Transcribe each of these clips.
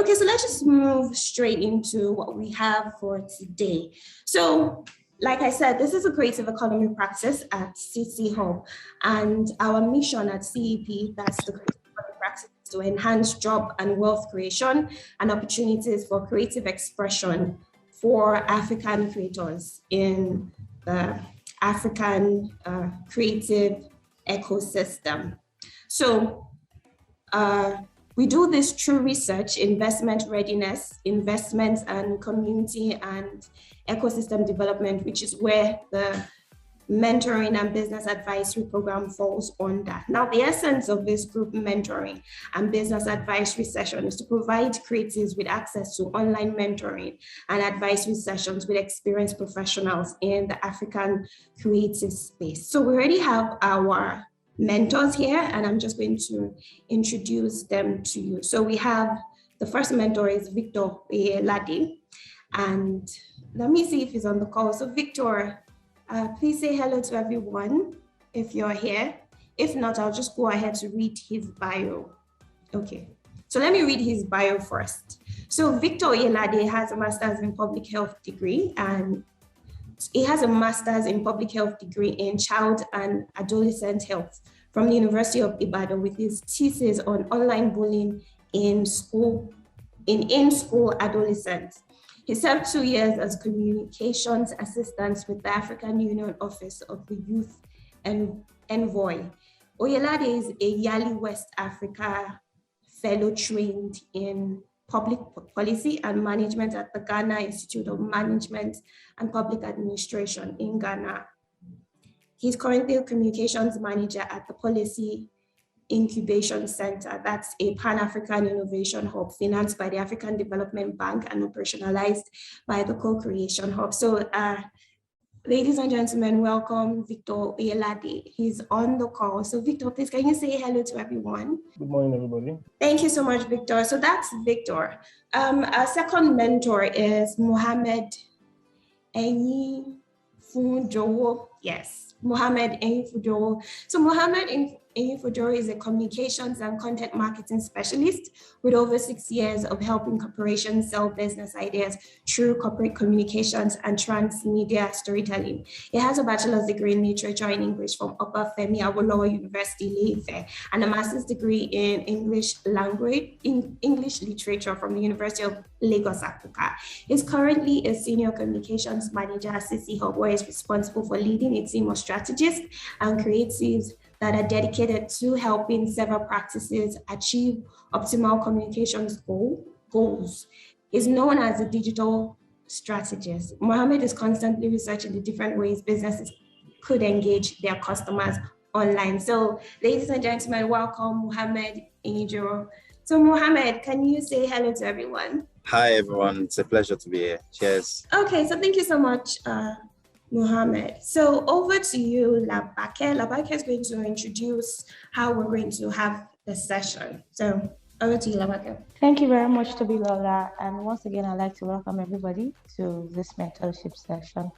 Okay, so let's just move straight into what we have for today. So, like I said, this is a creative economy practice at CcHUB, and our mission at CEP, that's the creative economy practice, to enhance job and wealth creation and opportunities for creative expression for African creators in the African creative ecosystem. So we do this through research, investment readiness, investments, and community and ecosystem development, which is where the mentoring and business advisory program falls under. Now, the essence of this group mentoring and business advisory session is to provide creatives with access to online mentoring and advisory sessions with experienced professionals in the African creative space. So we already have our mentors here, and I'm just going to introduce them to you. So we have the first mentor is Victor Oyelade, and let me see if he's on the call. So Victor, please say hello to everyone if you're here. If not, I'll just go ahead to read his bio. Okay, so let me read his bio first. So Victor Oyelade has a master's in public health degree, and he has a master's in public health degree in child and adolescent health from the University of Ibadan, with his thesis on online bullying in school adolescents. He served 2 years as communications assistant with the African Union Office of the Youth Envoy. Oyelade is a Yali West Africa Fellow trained in public policy and management at the Ghana Institute of Management and Public Administration in Ghana. He's currently a communications manager at the PAULESI Incubation Center. That's a Pan-African innovation hub financed by the African Development Bank and operationalized by the Co-Creation Hub. So ladies and gentlemen, welcome Victor Oyelade. He's on the call. So Victor, please can you say hello to everyone? Good morning, everybody. Thank you so much, Victor. So that's Victor. Our second mentor is Mohammed Eyinfunjowo. Yes, Mohammed Eyinfunjowo. So Mohammed Eyinfunjowo is a communications and content marketing specialist with over 6 years of helping corporations sell business ideas through corporate communications and transmedia storytelling. He has a bachelor's degree in literature and English from Upper Femi Awolowo University, Ile-Ife, and a master's degree in English literature from the University of Lagos, Akuka. He's currently a senior communications manager at CcHUB, where he's responsible for leading a team of strategists and creatives that are dedicated to helping several practices achieve optimal communications goals. He's known as a digital strategist. Mohammed is constantly researching the different ways businesses could engage their customers online. So, ladies and gentlemen, welcome Mohammed Eyinfunjowo. So, Mohammed, can you say hello to everyone? Hi, everyone. It's a pleasure to be here. Cheers. Okay, so thank you so much, Mohammed. So over to you, Labake. Labake is going to introduce how we're going to have the session. So over to you, Labake. Thank you very much, Tobilola. And once again, I'd like to welcome everybody to this mentorship session.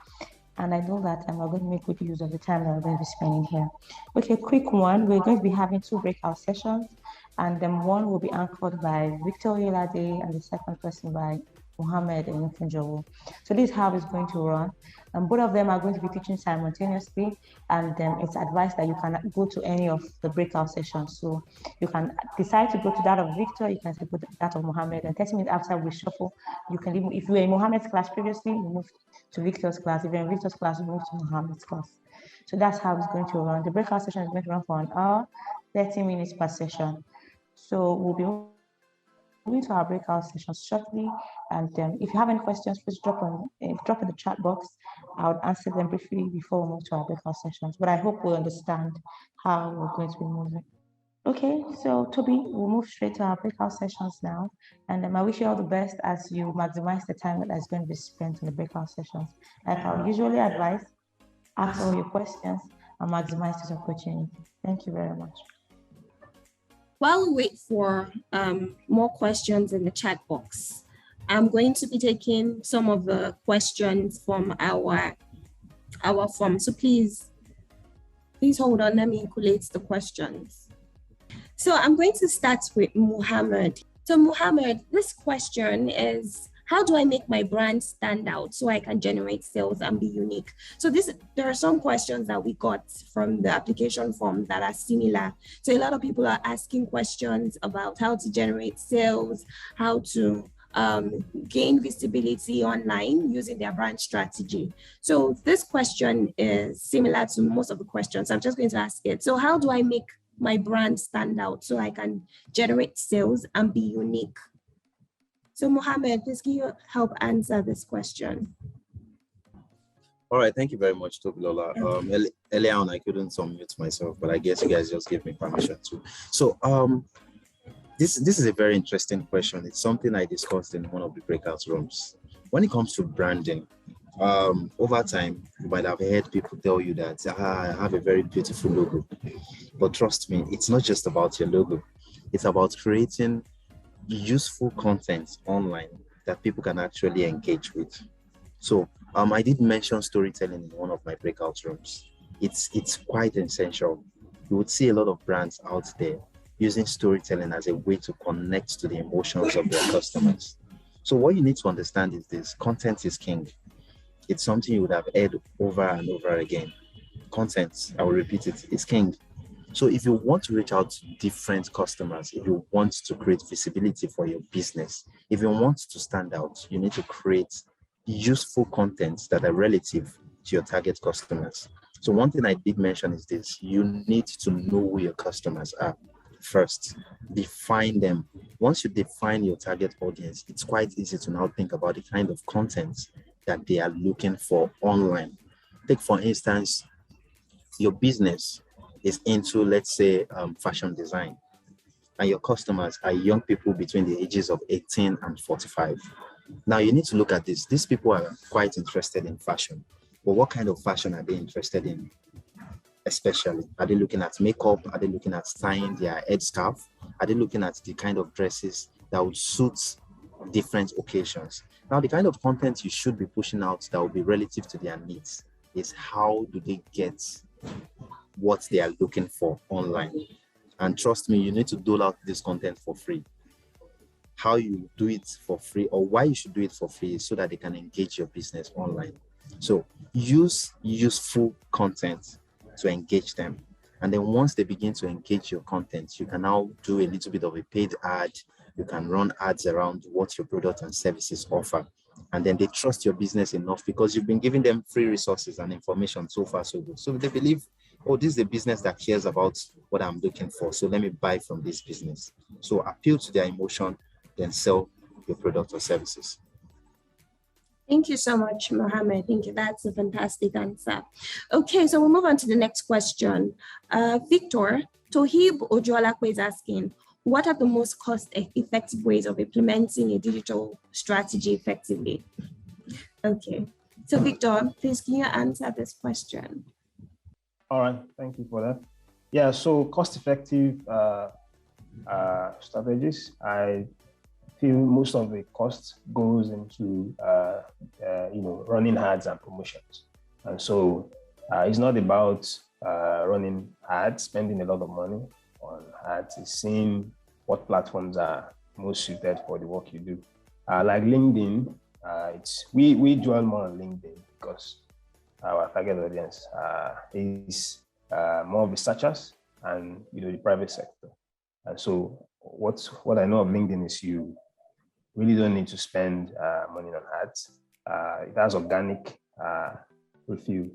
And I know that we're going to make good use of the time that we're going to be spending here. Okay, quick one. We're going to be having 2 breakout sessions, and then one will be anchored by Victor Oyelade and the second person by Mohammed Eyinfunjowo. So this is how it's going to run. And both of them are going to be teaching simultaneously, and it's advised that you can go to any of the breakout sessions. So you can decide to go to that of Victor, you can go to that of Mohammed, and 30 minutes after we shuffle, you can leave. If you were in Mohammed's class previously, you move to Victor's class. If you're in Victor's class, you move to Mohammed's class. So that's how it's going to run. The breakout session is going to run for an hour, 30 minutes per session. So we'll be moving to our breakout sessions shortly, and if you have any questions, please drop in the chat box. I'll answer them briefly before we move to our breakout sessions, but I hope we'll understand how we're going to be moving. Okay, so Toby, we'll move straight to our breakout sessions now, and I wish you all the best as you maximize the time that is going to be spent in the breakout sessions. Like I would usually advise, ask all your questions and maximize this opportunity. Thank you very much. While we wait for more questions in the chat box, I'm going to be taking some of the questions from our form. So please hold on, let me collate the questions. So I'm going to start with Mohammed. So Mohammed, this question is, how do I make my brand stand out so I can generate sales and be unique? So there are some questions that we got from the application form that are similar. So a lot of people are asking questions about how to generate sales, how to gain visibility online using their brand strategy. So this question is similar to most of the questions. I'm just going to ask it. So how do I make my brand stand out so I can generate sales and be unique? So Mohammed, please can you help answer this question? All right, thank you very much, Tobilola. Earlier on, I couldn't unmute myself, but I guess you guys just gave me permission to. So this is a very interesting question. It's something I discussed in one of the breakout rooms. When it comes to branding, over time, you might have heard people tell you that I have a very beautiful logo. But trust me, it's not just about your logo. It's about creating useful content online that people can actually engage with. So I did mention storytelling in one of my breakout rooms. It's quite essential. You would see a lot of brands out there using storytelling as a way to connect to the emotions of their customers. So what you need to understand is this: content is king. It's something you would have heard over and over again. Content, I will repeat it, is king. So if you want to reach out to different customers, if you want to create visibility for your business, if you want to stand out, you need to create useful content that are relative to your target customers. So one thing I did mention is this: you need to know who your customers are first. Define them. Once you define your target audience, it's quite easy to now think about the kind of content that they are looking for online. Take, for instance, your business is into, let's say, fashion design, and your customers are young people between the ages of 18 and 45. Now you need to look at this. These people are quite interested in fashion, but what kind of fashion are they interested in? Especially, are they looking at makeup? Are they looking at tying their head scarf? Are they looking at the kind of dresses that would suit different occasions? Now, the kind of content you should be pushing out that will be relative to their needs is how do they get what they are looking for online. And trust me, you need to dole out this content for free. How you do it for free, or why you should do it for free, is so that they can engage your business online. So use useful content to engage them. And then once they begin to engage your content, you can now do a little bit of a paid ad. You can run ads around what your product and services offer. And then they trust your business enough because you've been giving them free resources and information so far so good. So they believe, oh, this is a business that cares about what I'm looking for, so let me buy from this business. So appeal to their emotion, then sell your product or services. Thank you so much, Mohammed. Thank you. That's a fantastic answer. Okay, so we'll move on to the next question. Victor, Tohib Ojolakwe is asking, what are the most cost-effective ways of implementing a digital strategy effectively? Okay, so Victor, please can you answer this question? All right, thank you for that. Yeah, so cost-effective strategies, I feel most of the cost goes into running ads and promotions. And so it's not about running ads, spending a lot of money on ads. It's seeing what platforms are most suited for the work you do. Like LinkedIn, we dwell more on LinkedIn because our target audience is more researchers and the private sector. And so what I know of LinkedIn is you really don't need to spend money on ads. It has organic refill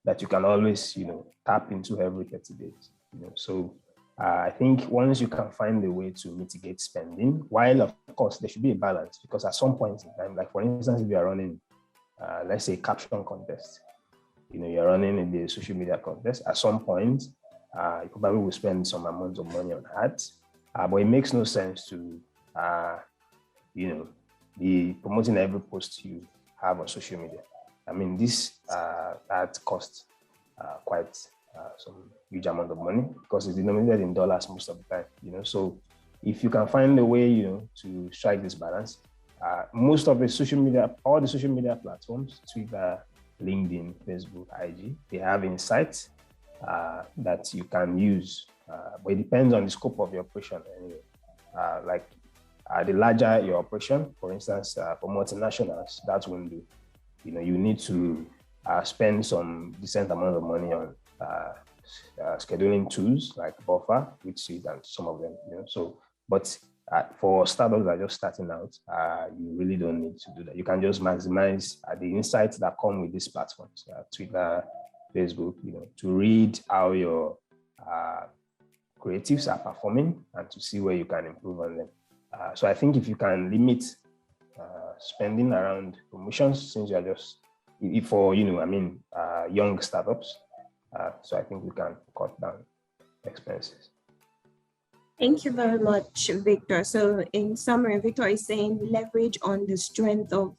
that you can always tap into every 30 days. So I think once you can find a way to mitigate spending, while of course there should be a balance, because at some point in time, like for instance, if you are running, let's say caption contest, you're running in the social media contest, at some point, you probably will spend some amount of money on ads, but it makes no sense to, be promoting every post you have on social media. I mean, this ads cost quite some huge amount of money because it's denominated in dollars most of the time, So if you can find a way, to strike this balance, most of the social media, all the social media platforms, Twitter, LinkedIn, Facebook, IG, they have insights that you can use, but it depends on the scope of your operation anyway. Like the larger your operation, for instance, for multinationals, that won't do. You need to spend some decent amount of money on scheduling tools like Buffer, Wixit, and some of them. But for startups that are just starting out, you really don't need to do that. You can just maximize the insights that come with these platforms, Twitter, Facebook, to read how your creatives are performing and to see where you can improve on them. So I think if you can limit spending around promotions, since you're just for young startups, so I think we can cut down expenses. Thank you very much, Victor. So in summary, Victor is saying leverage on the strength of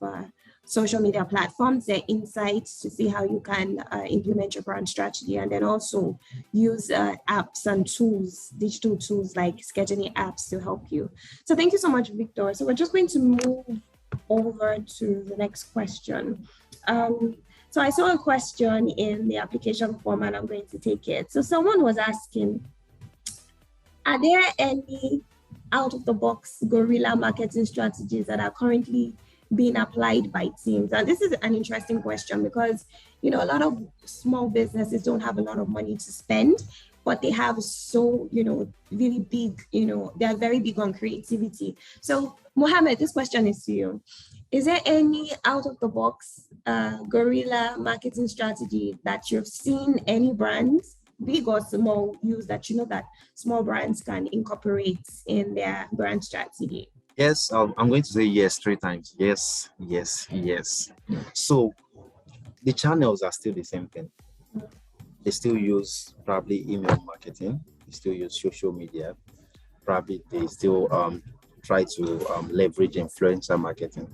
social media platforms, their insights to see how you can implement your brand strategy, and then also use apps and tools, digital tools like scheduling apps to help you. So thank you so much, Victor. So we're just going to move over to the next question. So I saw a question in the application form and I'm going to take it. So someone was asking, are there any out-of-the-box guerrilla marketing strategies that are currently being applied by teams? And this is an interesting question because, a lot of small businesses don't have a lot of money to spend, but they have really big, they're very big on creativity. So Mohammed, this question is to you. Is there any out-of-the-box guerrilla marketing strategy that you've seen any brands, big or small, use that that small brands can incorporate in their brand strategy? Yes, I'm going to say yes 3 times. Yes, yes, yes. So the channels are still the same thing. They still use probably email marketing. They still use social media. Probably they still try to leverage influencer marketing.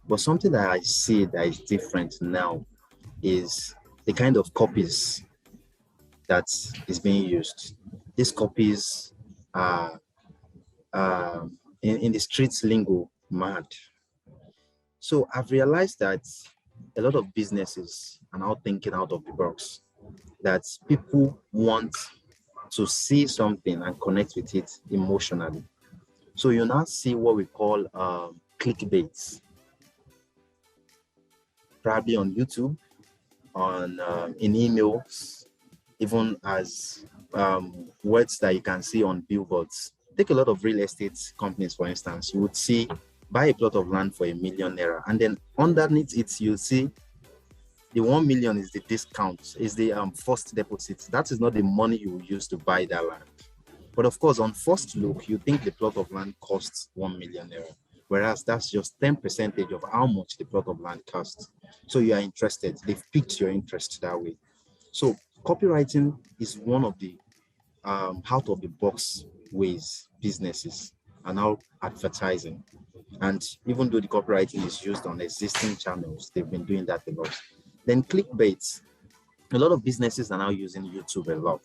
But something that I see that is different now is the kind of copies that is being used. These copies are in the streets lingo mad. So I've realized that a lot of businesses are now thinking out of the box, that people want to see something and connect with it emotionally. So you now see what we call clickbaits, probably on YouTube, in emails, even as words that you can see on billboards. Take a lot of real estate companies, for instance. You would see, buy a plot of land for ₦1 million, and then underneath it, you see the 1 million is the discount, is the first deposit. That is not the money you will use to buy that land. But of course, on first look, you think the plot of land costs ₦1 million, whereas that's just 10% of how much the plot of land costs. So you are interested. They've piqued your interest that way. So copywriting is one of the out-of-the-box ways businesses are now advertising. And even though the copywriting is used on existing channels, they've been doing that a lot. Then clickbaits. A lot of businesses are now using YouTube a lot.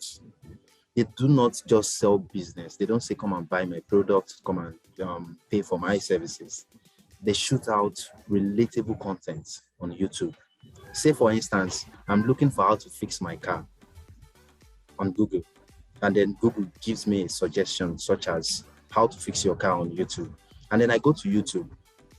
They do not just sell business. They don't say, come and buy my product, come and pay for my services. They shoot out relatable content on YouTube. Say, for instance, I'm looking for how to fix my car on Google. And then Google gives me a suggestion such as how to fix your car on YouTube. And then I go to YouTube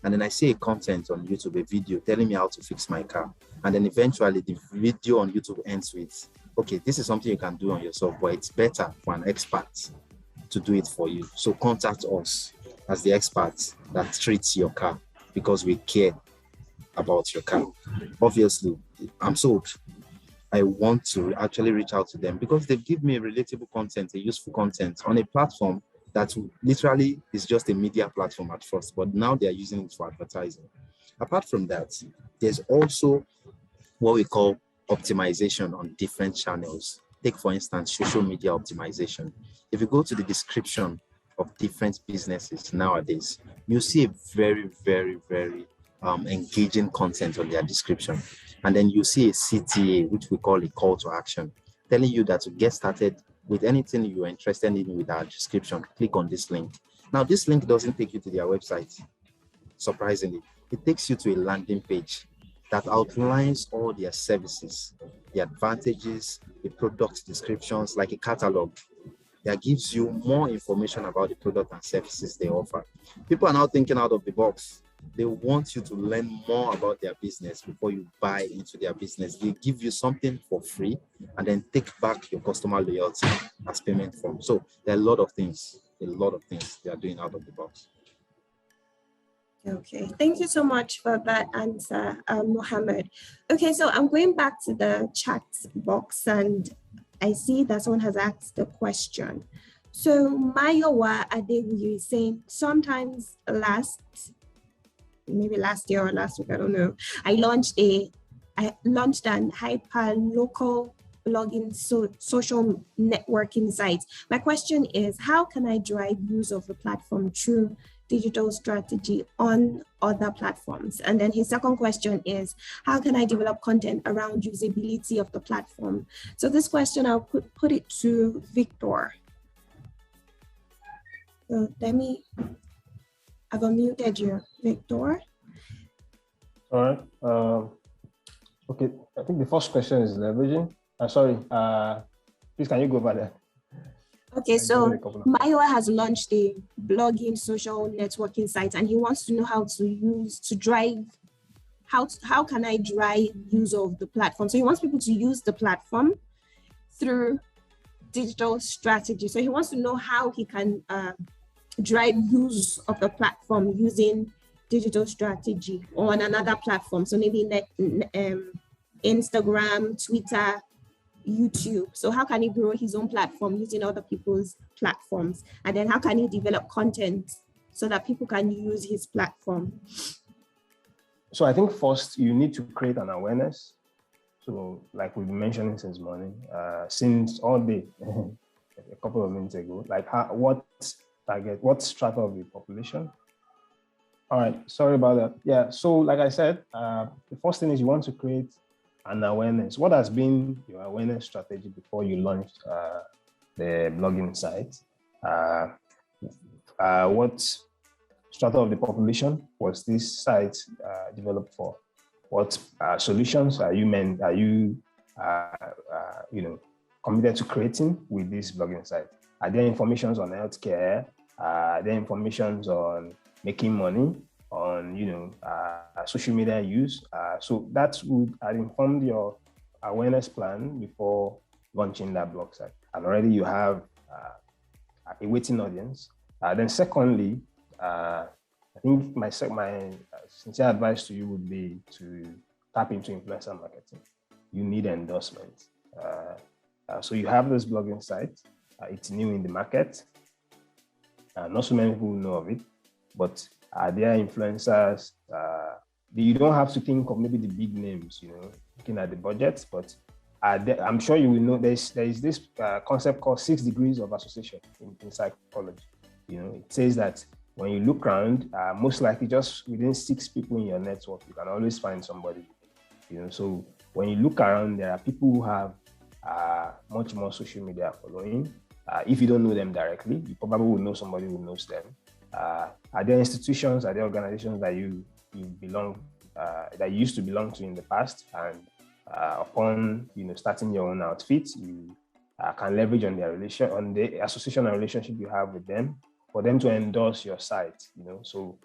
and then I see a content on YouTube, a video telling me how to fix my car. And then eventually the video on YouTube ends with, okay, this is something you can do on yourself, but it's better for an expert to do it for you. So contact us as the experts that treats your car because we care about your car. Obviously, I'm sold. I want to actually reach out to them because they've given me relatable content, a useful content on a platform that literally is just a media platform at first, but now they're using it for advertising. Apart from that, there's also what we call optimization on different channels. Take, for instance, social media optimization. If you go to the description of different businesses nowadays, you see a very, very, very engaging content on their description. And then you see a CTA, which we call a call to action, telling you that to get started with anything you're interested in with our description, click on this link. Now, this link doesn't take you to their website, surprisingly. It takes you to a landing page that outlines all their services, the advantages, the product descriptions, like a catalog. that gives you more information about the product and services they offer. People are now thinking out of the box. They want you to learn more about their business before you buy into their business. They give you something for free and then take back your customer loyalty as payment form. So there are a lot of things they are doing out of the box. Okay, thank you so much for that answer, Mohammed. Okay, so I'm going back to the chat box and I see that someone has asked the question. So Mayowa Adebuyi is saying, sometimes maybe last year or last week, I don't know, I launched an hyper local blogging social networking site. My question is, how can I drive use of the platform through digital strategy on other platforms? And then his second question is, how can I develop content around usability of the platform? So this question, I'll put it to Victor. So I've unmuted you, Victor. All right. Okay, I think the first question is leveraging. Sorry, please can you go over there? Okay, so Mayowa has launched a blogging social networking site and he wants to know how can I drive use of the platform? So he wants people to use the platform through digital strategy. So he wants to know how he can drive use of the platform using digital strategy on another platform. So maybe Instagram, Twitter, YouTube. So how can he grow his own platform using other people's platforms? And then how can he develop content so that people can use his platform? So I think first you need to create an awareness. So like we've been mentioning since morning, since all day, a couple of minutes ago, like what strata of the population? All right, sorry about that. Yeah, so like I said, the first thing is you want to create an awareness. What has been your awareness strategy before you launched the blogging site? What strata of the population was this site developed for? What solutions are you committed to creating with this blogging site? Are there informations on healthcare? Are there informations on making money, on social media use? So that would have informed your awareness plan before launching that blog site. And already you have a waiting audience. Then secondly, I think my sincere advice to you would be to tap into influencer marketing. You need endorsement. So you have this blogging site. It's new in the market. Not so many people know of it, but are there influencers? You don't have to think of maybe the big names, looking at the budget, but I'm sure you will know there is this concept called 6 degrees of association in psychology. It says that when you look around, most likely just within 6 people in your network, you can always find somebody. So when you look around, there are people who have much more social media following. If you don't know them directly, you probably will know somebody who knows them. Are there institutions, are there organizations that you belong, that you used to belong to in the past, and upon starting your own outfit, you can leverage on the association and relationship you have with them for them to endorse your site. So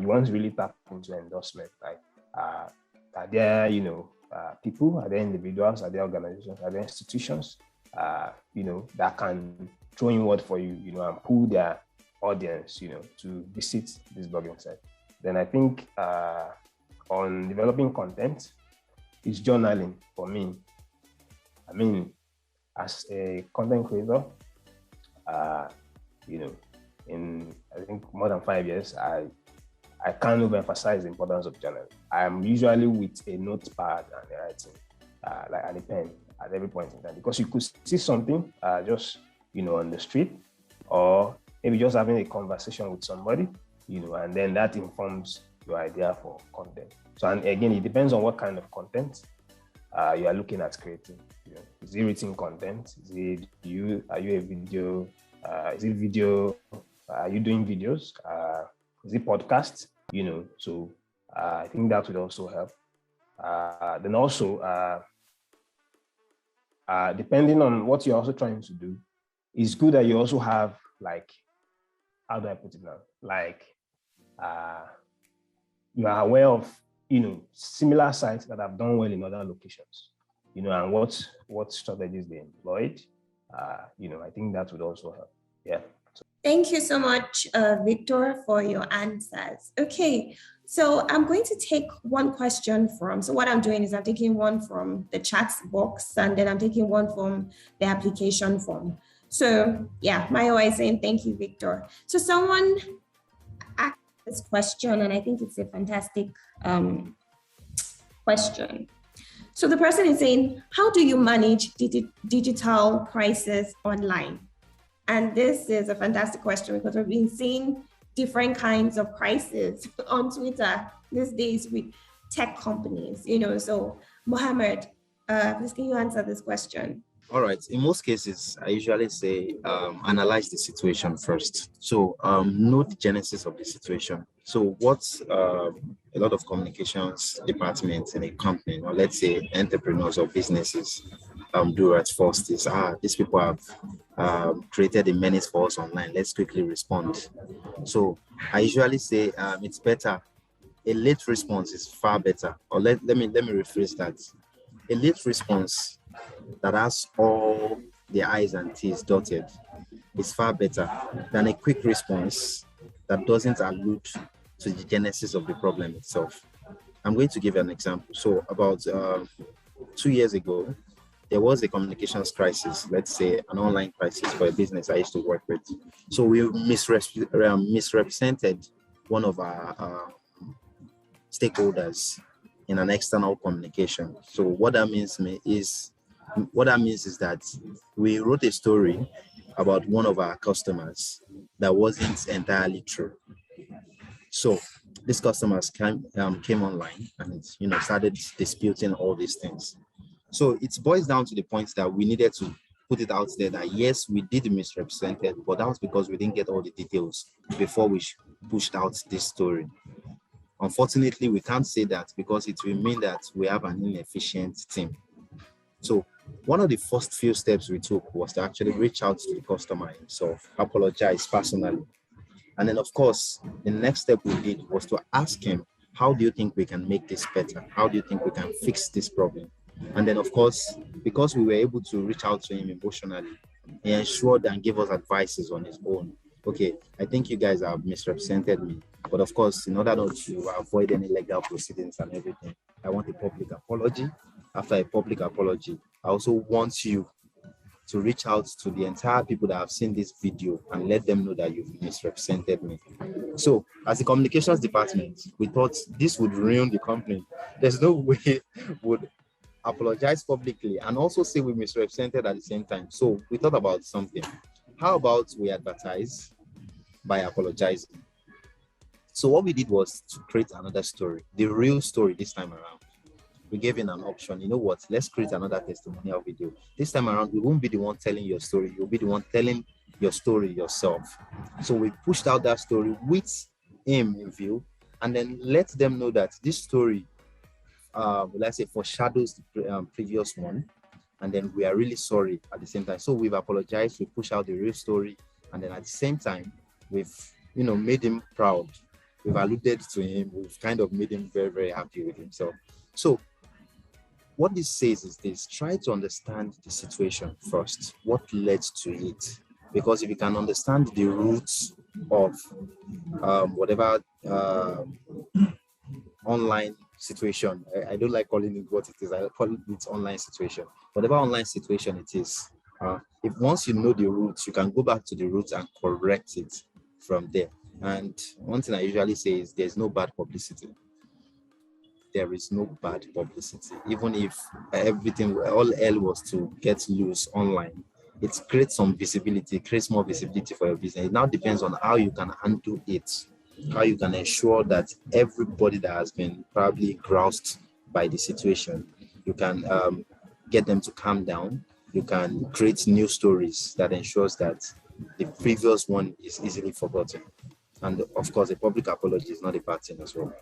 you want to really tap into endorsement. Like, are there people, are there individuals, are there organizations, are there institutions that can throw in word for you, and pull their audience, to visit this blogging site? Then I think on developing content is journaling for me. I mean, as a content creator, in I think more than 5 years, I can't overemphasize the importance of journaling. I am usually with a notepad and a writing, and a pen at every point in time, because you could see something just on the street, or maybe just having a conversation with somebody, and then that informs your idea for content. So, and again, it depends on what kind of content you are looking at creating. Is it written content? Are you a video? Is it video? Are you doing videos? Is it podcast? So I think that would also help. Then also, depending on what you're also trying to do, it's good that you also have, like, how do I put it now? Like, you are aware of, similar sites that have done well in other locations, and what strategies they employed. I think that would also help. Yeah. Thank you so much, Victor, for your answers. Okay, so I'm going to take one question so what I'm doing is I'm taking one from the chat box, and then I'm taking one from the application form. So yeah, Mayo is saying, thank you, Victor. So someone asked this question, and I think it's a fantastic question. So the person is saying, how do you manage digital crisis online? And this is a fantastic question because we've been seeing different kinds of crises on Twitter these days with tech companies, So Mohammed, please can you answer this question? All right. In most cases, I usually say analyze the situation first. So know the genesis of the situation. So what a lot of communications departments in a company, or let's say entrepreneurs or businesses do at first is, these people have created a menace for us online. Let's quickly respond. So I usually say it's better. A late response is far better. Or let me rephrase that. A late response that has all the I's and T's dotted is far better than a quick response that doesn't allude to the genesis of the problem itself. I'm going to give you an example. So about 2 years ago, there was a communications crisis, let's say an online crisis for a business I used to work with. So we misrepresented one of our stakeholders in an external communication. So what that means is that we wrote a story about one of our customers that wasn't entirely true. So these customers came online and started disputing all these things. So it boils down to the point that we needed to put it out there that yes, we did misrepresent it, but that was because we didn't get all the details before we pushed out this story. Unfortunately, we can't say that because it will mean that we have an inefficient team. So one of the first few steps we took was to actually reach out to the customer himself, apologize personally. And then, of course, the next step we did was to ask him, how do you think we can make this better? How do you think we can fix this problem? And then, of course, because we were able to reach out to him emotionally, he ensured and gave us advices on his own. Okay, I think you guys have misrepresented me. But of course, in order not to avoid any legal proceedings and everything, I want a public apology. After a public apology, I also want you to reach out to the entire people that have seen this video and let them know that you've misrepresented me. So as a communications department, we thought this would ruin the company. There's no way we would apologize publicly and also say we misrepresented at the same time. So we thought about something. How about we advertise by apologizing? So what we did was to create another story, the real story this time around. We gave in an option, you know what, let's create another testimonial video. This time around, we won't be the one telling your story, you'll be the one telling your story yourself. So we pushed out that story with him in view, and then let them know that this story, let's say, foreshadows the previous one, and then we are really sorry at the same time. So we've apologized, we push out the real story, and then at the same time, we've made him proud. We've alluded to him, we've kind of made him very, very happy with himself. So what this says is this: try to understand the situation first, what led to it. Because if you can understand the roots of whatever online situation, I don't like calling it what it is, I call it online situation. Whatever online situation it is, if once you know the roots, you can go back to the roots and correct it from there. And one thing I usually say is there's no bad publicity. There is no bad publicity. Even if everything, all hell was to get loose online, it creates some visibility, creates more visibility for your business. It now depends on how you can handle it, how you can ensure that everybody that has been probably groused by the situation, you can get them to calm down. You can create new stories that ensures that the previous one is easily forgotten. And of course, a public apology is not a bad thing as well.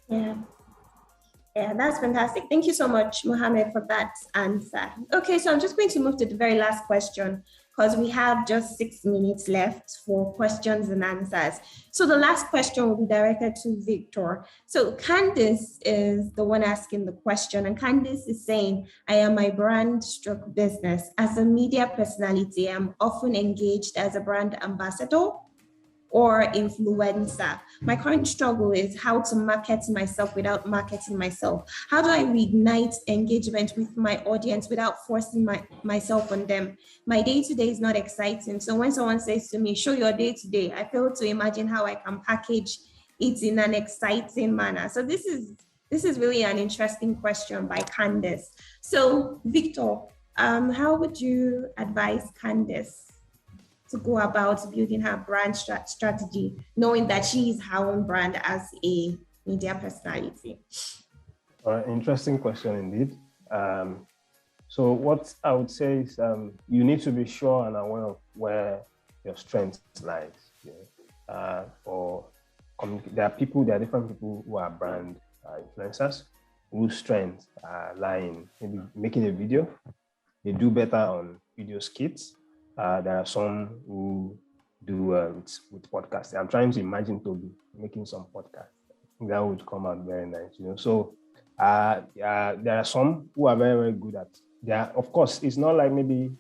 Yeah. Yeah, that's fantastic. Thank you so much, Mohammed, for that answer. Okay, so I'm just going to move to the very last question because we have just 6 minutes left for questions and answers. So the last question will be directed to Victor. So Candice is the one asking the question, and Candice is saying, I am my brand stroke business. As a media personality, I'm often engaged as a brand ambassador or influencer. My current struggle is how to market myself without marketing myself. How do I reignite engagement with my audience without forcing myself on them? My day-to-day is not exciting. So when someone says to me, show your day-to-day, I fail to imagine how I can package it in an exciting manner. So this is really an interesting question by Candice. So Victor, how would you advise Candice to go about building her brand strategy, knowing that she is her own brand as a media personality? Interesting question indeed. So what I would say is you need to be sure and aware of where your strength lies. There are different people who are brand influencers whose strengths lie in maybe making a video. They do better on video skits. There are some who do with podcasting. I'm trying to imagine Toby making some podcast. That would come out very nice, So there are some who are very, very good at. Of course, it's not like maybe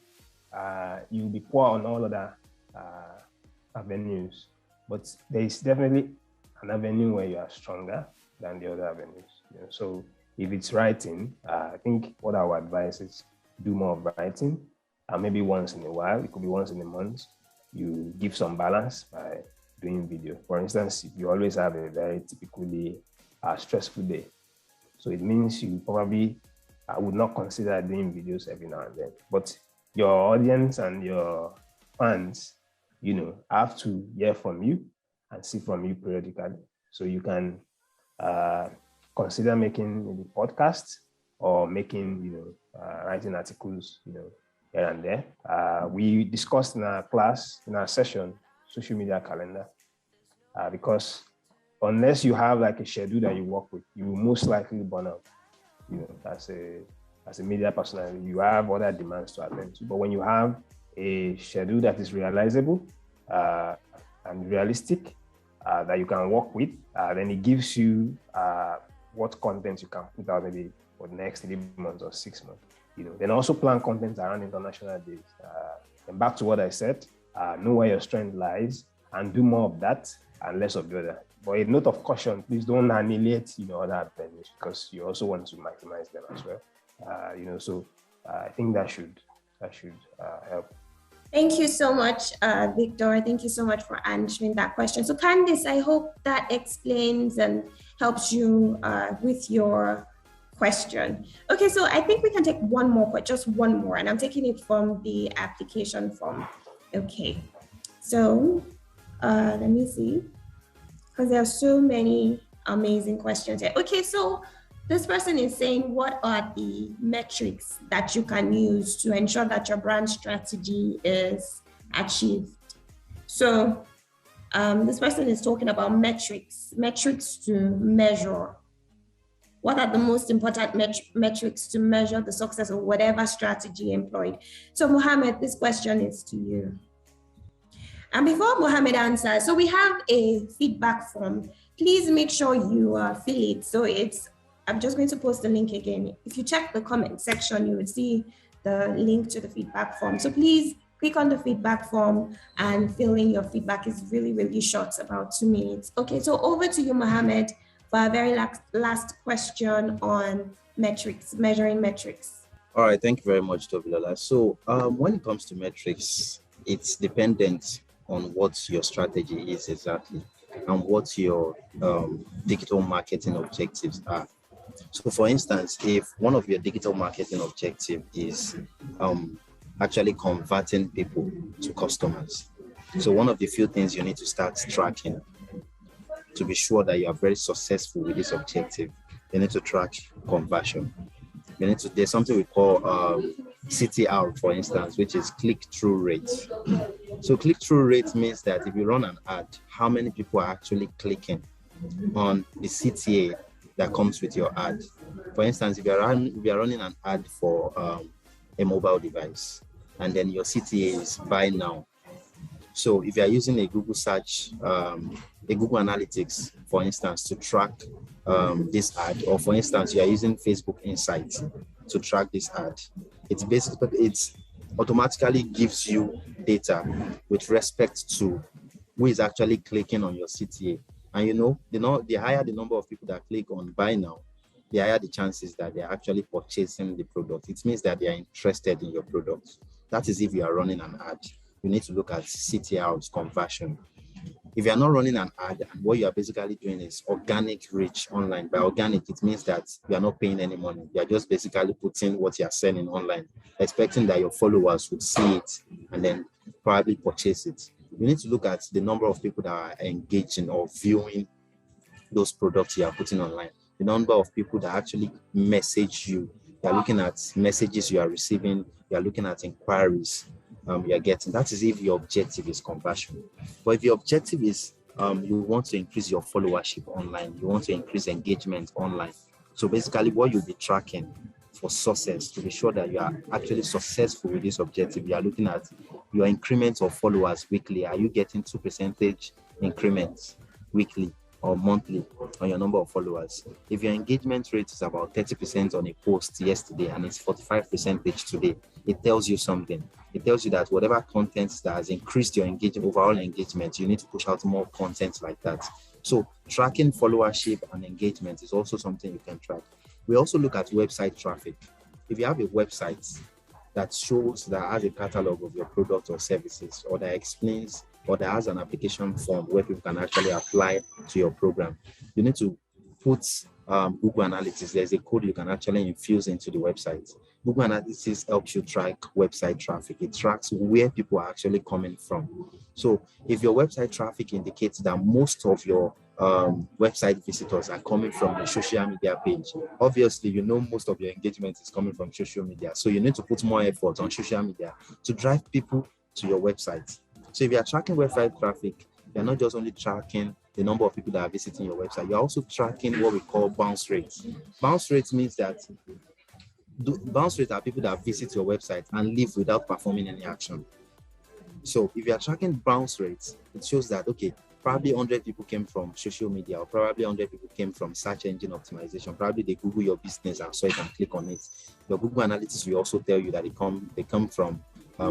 you'll be poor on all other avenues, but there is definitely an avenue where you are stronger than the other avenues. So if it's writing, I think what I would advise is do more of writing. Maybe once in a while, it could be once in a month, you give some balance by doing video. For instance, if you always have a very typically stressful day, so it means you probably would not consider doing videos every now and then. But your audience and your fans, have to hear from you and see from you periodically. So you can consider making maybe podcasts or making, writing articles, here and there. We discussed in our class, in our session, social media calendar, because unless you have like a schedule that you work with, you will most likely burn out. As a media personality, you have other demands to attend to. But when you have a schedule that is realizable and realistic, that you can work with, then it gives you what content you can put out maybe for the next 3 months or 6 months. Then also plan content around international days. And back to what I said, know where your strength lies and do more of that and less of the other. But a note of caution, please don't annihilate, other avenues because you also want to maximize them as well. So I think that should help. Thank you so much, Victor. Thank you so much for answering that question. So Candice, I hope that explains and helps you with your question. Okay, so I think we can take one more, just one more, and I'm taking it from the application form. Okay, so let me see, because there are so many amazing questions here. Okay, so this person is saying, what are the metrics that you can use to ensure that your brand strategy is achieved? So this person is talking about metrics to measure. What are the most important metrics to measure the success of whatever strategy employed? So Mohammed, this question is to you. And before Mohammed answers, so we have a feedback form. Please make sure you fill it. So I'm just going to post the link again. If you check the comment section, you will see the link to the feedback form. So please click on the feedback form and fill in your feedback. It's really, really short, about 2 minutes. Okay, so over to you, Mohammed, for our very last question on metrics, measuring metrics. All right, thank you very much, Tobilola. So when it comes to metrics, it's dependent on what your strategy is exactly and what your digital marketing objectives are. So for instance, if one of your digital marketing objective is actually converting people to customers, so one of the few things you need to start tracking to be sure that you are very successful with this objective, you need to track conversion. There's something we call CTR, for instance, which is click-through rate. So click-through rate means that if you run an ad, how many people are actually clicking on the CTA that comes with your ad. For instance, if you are running an ad for a mobile device, and then your CTA is buy now. So if you are using a Google search, a Google Analytics, for instance, to track this ad, or for instance, you are using Facebook Insights to track this ad, it's automatically gives you data with respect to who is actually clicking on your CTA. And the higher the number of people that click on buy now, the higher the chances that they are actually purchasing the product. It means that they are interested in your product. That is if you are running an ad. You need to look at CTR's conversion. If you are not running an ad, and what you are basically doing is organic reach online. By organic, it means that you are not paying any money. You are just basically putting what you are selling online, expecting that your followers would see it and then probably purchase it. You need to look at the number of people that are engaging or viewing those products you are putting online, the number of people that actually message you. You are looking at messages you are receiving, you are looking at inquiries you are getting. That is if your objective is conversion. But if your objective is you want to increase your followership online, you want to increase engagement online. So basically what you'll be tracking for success, to be sure that you are actually successful with this objective, you are looking at your increments of followers weekly. Are you getting 2% increments weekly or monthly on your number of followers? If your engagement rate is about 30% on a post yesterday and it's 45% today, it tells you something. It tells you that whatever content that has increased your overall engagement, you need to push out more content like that. So tracking followership and engagement is also something you can track. We also look at website traffic. If you have a website that has a catalog of your product or services, or that explains, or that has an application form where people can actually apply to your program, you need to put Google Analytics. There's a code you can actually infuse into the website. Google Analytics helps you track website traffic. It tracks where people are actually coming from. So if your website traffic indicates that most of your website visitors are coming from the social media page, obviously most of your engagement is coming from social media. So you need to put more effort on social media to drive people to your website. So if you are tracking website traffic, you're not just only tracking the number of people that are visiting your website, you're also tracking what we call bounce rates. Bounce rates means that bounce rates are people that visit your website and leave without performing any action. So if you're tracking bounce rates, it shows that, okay, probably 100 people came from social media, or probably 100 people came from search engine optimization. Probably they Google your business and saw it and click on it. Your Google Analytics will also tell you that they come from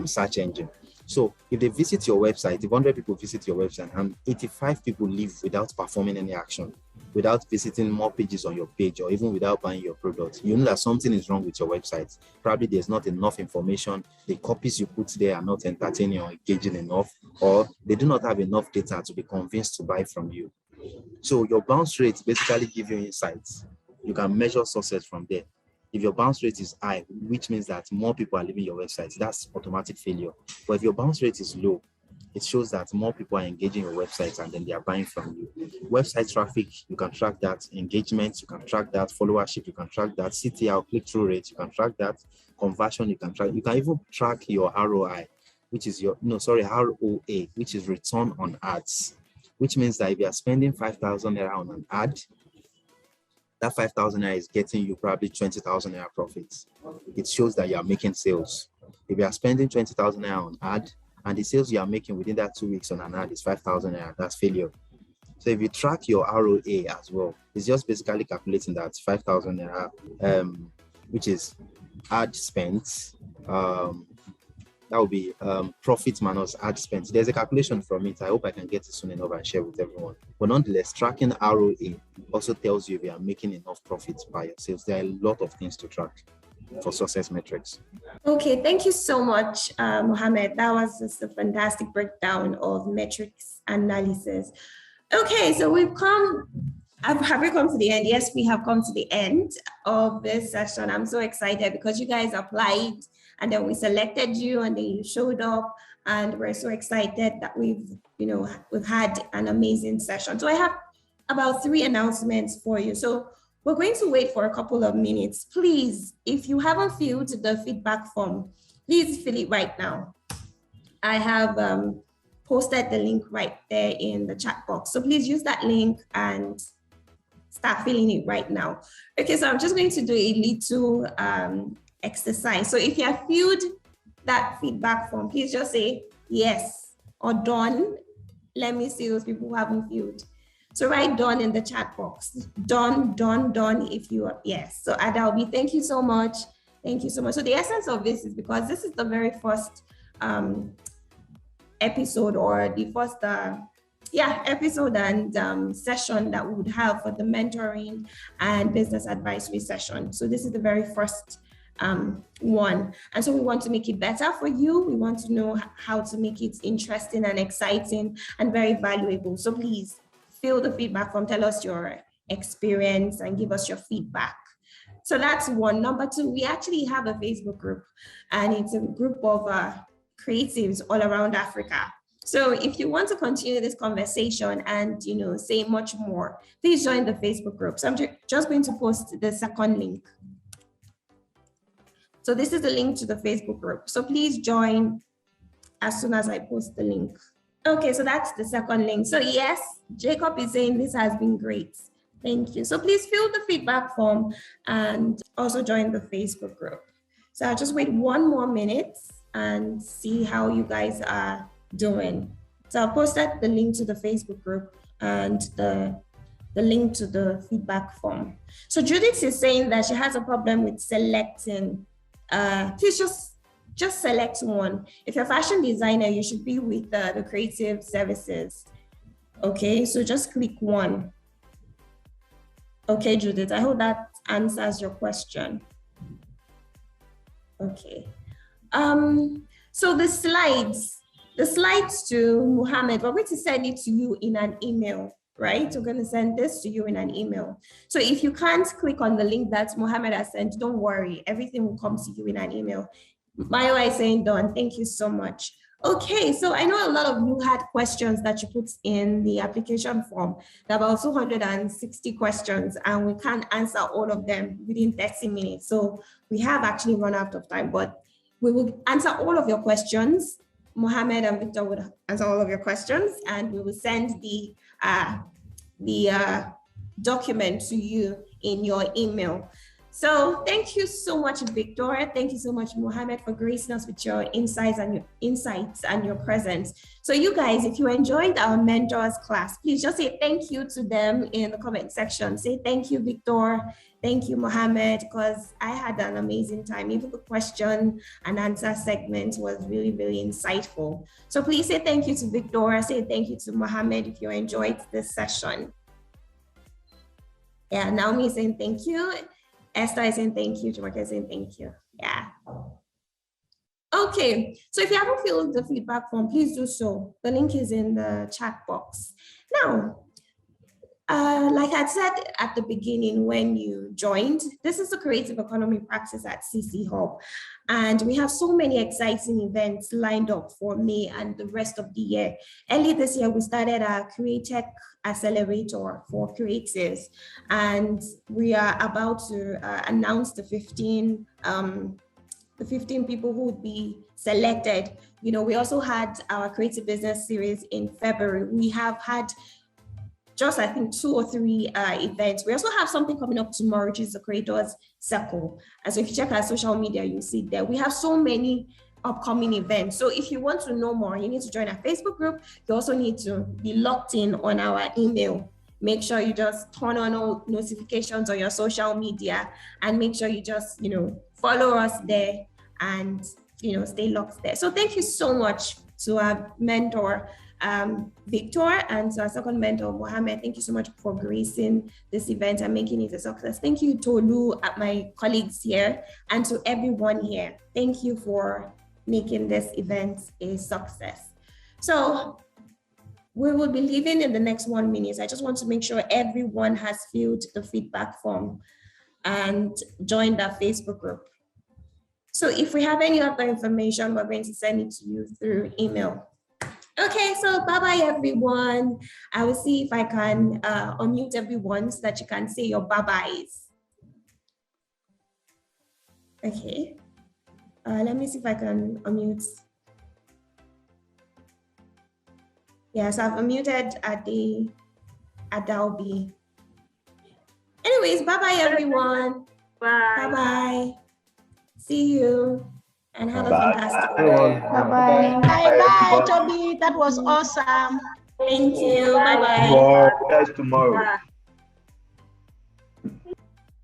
search engine. So if they visit your website, if 100 people visit your website and 85 people leave without performing any action, without visiting more pages on your page, or even without buying your product, you know that something is wrong with your website. Probably there's not enough information. The copies you put there are not entertaining or engaging enough, or they do not have enough data to be convinced to buy from you. So your bounce rates basically give you insights. You can measure success from there. If your bounce rate is high, which means that more people are leaving your website, that's automatic failure. But if your bounce rate is low, it shows that more people are engaging your website and then they are buying from you. Website traffic, you can track that. Engagement, you can track that. Followership, you can track that. CTR, click-through rate, you can track that. Conversion, you can track. You can even track your ROI, which is ROA, which is return on ads, which means that if you are spending 5,000 naira on an ad, that 5,000 naira is getting you probably 20,000 naira profits. It shows that you are making sales. If you are spending 20,000 naira on ad, and the sales you are making within that 2 weeks on an ad is 5,000 naira, that's failure. So if you track your ROA as well, it's just basically calculating that 5,000 naira, which is ad spent, that will be profit minus ad spent. There's a calculation from it. I hope I can get it soon enough and share with everyone. But nonetheless, tracking ROA also tells you if you are making enough profits by your sales. There are a lot of things to track for success metrics. Okay, thank you so much, Mohammed. That was just a fantastic breakdown of metrics analysis. Okay, so have we come to the end? Yes, we have come to the end of this session. I'm so excited because you guys applied and then we selected you and then you showed up, and we're so excited that we've had an amazing session. So I have about 3 announcements for you. So we're going to wait for a couple of minutes. Please, if you haven't filled the feedback form, please fill it right now. I have posted the link right there in the chat box. So please use that link and start feeling it right now. Okay, so I'm just going to do a little exercise. So if you have filled that feedback form, please just say yes or done. Let me see those people who haven't filled. So write done in the chat box. Done if you are, yes. So Adalbi, thank you so much. Thank you so much. So the essence of this is because this is the very first episode, or the first episode and session that we would have for the mentoring and business advisory session. So this is the very first one, and so we want to make it better for you. We want to know how to make it interesting and exciting and very valuable. So please fill the feedback form, tell us your experience and give us your feedback. So that's one. Number two, we actually have a Facebook group, and it's a group of creatives all around Africa. So if you want to continue this conversation and say much more, please join the Facebook group. So I'm just going to post the second link. So this is the link to the Facebook group. So please join as soon as I post the link. Okay, so that's the second link. So yes, Jacob is saying this has been great. Thank you. So please fill the feedback form and also join the Facebook group. So I'll just wait 1 more minute and see how you guys are doing. So I'll post the link to the Facebook group and the link to the feedback form. So Judith is saying that she has a problem with selecting. Please just select one. If you're a fashion designer, you should be with the creative services. Okay, so just click one. Okay, Judith, I hope that answers your question. Okay. So the slides to Muhammad, we're going to send it to you in an email, right? We're going to send this to you in an email. So if you can't click on the link that Muhammad has sent, don't worry, everything will come to you in an email. Mayowa is saying done. Thank you so much. Okay, so I know a lot of you had questions that you put in the application form. There are about 260 questions, and we can't answer all of them within 30 minutes. So we have actually run out of time, but we will answer all of your questions. Mohammed and Victor would answer all of your questions, and we will send the document to you in your email. So thank you so much, Victoria. Thank you so much, Mohammed, for gracing us with your insights and your presence. So you guys, if you enjoyed our mentors class, please just say thank you to them in the comment section. Say thank you, Victor. Thank you, Mohammed, because I had an amazing time. Even the question and answer segment was really, really insightful. So please say thank you to Victoria. Say thank you to Mohammed if you enjoyed this session. Yeah, Naomi is saying thank you. Esther is saying thank you. Jamaica is saying thank you. Yeah. Okay, so if you haven't filled the feedback form, please do so. The link is in the chat box. Now, like I said at the beginning when you joined, this is the creative economy practice at CcHUB. And we have so many exciting events lined up for May and the rest of the year. Early this year, we started our CreaTech Accelerator for creatives. And we are about to announce the 15 people who would be selected. You know, we also had our creative business series in February. We have had just, I think, 2 or 3 events. We also have something coming up tomorrow, which is the Creators Circle. And so if you check our social media, you'll see there. We have so many upcoming events. So if you want to know more, you need to join our Facebook group. You also need to be locked in on our email. Make sure you just turn on all notifications on your social media, and make sure you just, follow us there and, stay locked there. So thank you so much to our mentor, Victor, and to our second mentor, Mohammed. Thank you so much for gracing this event and making it a success. Thank you, Tolu, my colleagues here, and to everyone here. Thank you for making this event a success. So we will be leaving in the next 1 minute. I just want to make sure everyone has filled the feedback form and joined our Facebook group. So if we have any other information, we're going to send it to you through email. Okay, so bye-bye, everyone. I will see if I can unmute everyone so that you can say your bye-byes. Okay, let me see if I can unmute. Yes, I've unmuted Adalbi. Anyways, bye-bye, everyone. Bye. Bye-bye. See you and have a Bye. fantastic Everyone. day. Bye-bye. Bye, Toby. That was awesome. Thank you. Bye-bye. Tomorrow. That's tomorrow.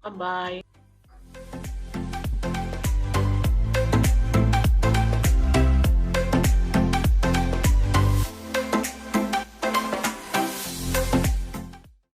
Bye-bye.